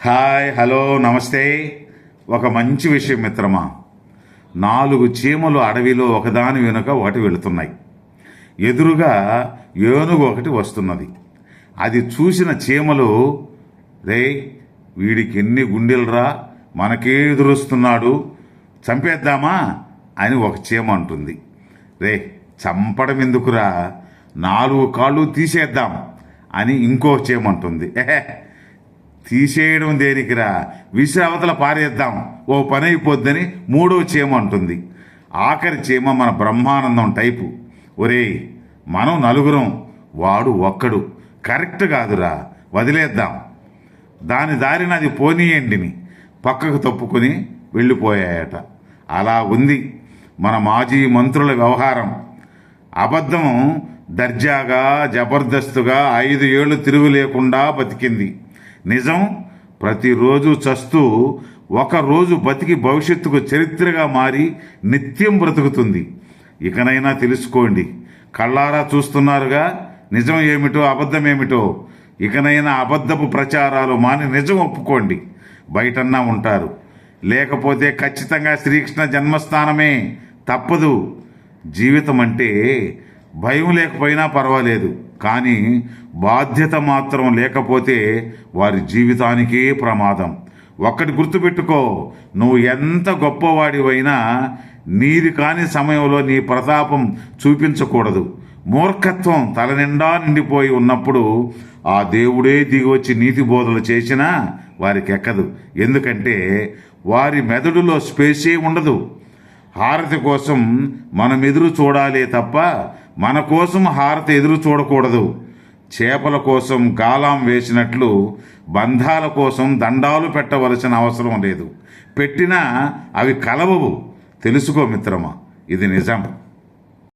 Hi, hello, నమస్తే. ఒక మంచి విషయం మిత్రమా. 4 చీమలు అడవిలో ఒకదాని వెనుక ఒకటి వెళుతున్నాయి. ఎదురుగా ఏనుగు ఒకటి వస్తున్నది. అది చూసిన చీమలు, రే, వీడికి ఎన్ని గుండెలరా, మనకే ఎదురొస్తున్నాడు, చంపేద్దామా అని ఒక చీమ అంటుంది. రే, చంపడం ఎందుకురా, 4 కాళ్ళు తీసేద్దాం అని ఇంకో చీమ అంటుంది. తీసేయడం దేనికిరా, విసి అవతల పారేద్దాం, ఓ పని అయిపోద్దని మూడో చీమ అంటుంది. ఆఖరి చీమ మన బ్రహ్మానందం టైపు. ఒరేయ్, మనం 4, వాడు ఒక్కడు, కరెక్ట్ కాదురా, వదిలేద్దాం, దాని దారిన అది పోనీయండిని పక్కకు తప్పుకొని వెళ్ళిపోయాయట. అలా ఉంది మన మాజీ మంత్రుల వ్యవహారం. అబద్ధం దర్జాగా జబర్దస్తుగా 5 ఏళ్లు తిరుగు లేకుండా బతికింది. నిజం ప్రతిరోజు చస్తూ ఒకరోజు బతికి భవిష్యత్తుకు చరిత్రగా మారి నిత్యం బ్రతుకుతుంది. ఇకనైనా తెలుసుకోండి, కళ్ళారా చూస్తున్నారుగా నిజం ఏమిటో అబద్ధం ఏమిటో. ఇకనైనా అబద్ధపు ప్రచారాలు మాని నిజం ఒప్పుకోండి, బయటన్నా ఉంటారు. లేకపోతే ఖచ్చితంగా శ్రీకృష్ణ జన్మస్థానమే, తప్పదు. జీవితం అంటే భయం లేకపోయినా పర్వాలేదు, కానీ బాధ్యత మాత్రం లేకపోతే వారి జీవితానికే ప్రమాదం. ఒక్కటి గుర్తుపెట్టుకో, నువ్వు ఎంత గొప్పవాడివైనా నీది కాని సమయంలో నీ ప్రతాపం చూపించకూడదు. మూర్ఖత్వం తలనిండా నిండిపోయి ఉన్నప్పుడు ఆ దేవుడే దిగివచ్చి నీతి బోధలు చేసినా వారికి ఎక్కదు. ఎందుకంటే వారి మెదడులో స్పేసే ఉండదు. హారతి కోసం మనం ఎదురు చూడాలే తప్ప మన కోసం హారతి ఎదురు చూడకూడదు. చేపల కోసం గాలాం వేసినట్లు బంధాల కోసం దండాలు పెట్టవలసిన అవసరం లేదు. పెట్టినా అవి కలవవు. తెలుసుకో మిత్రమా, ఇది నిజం.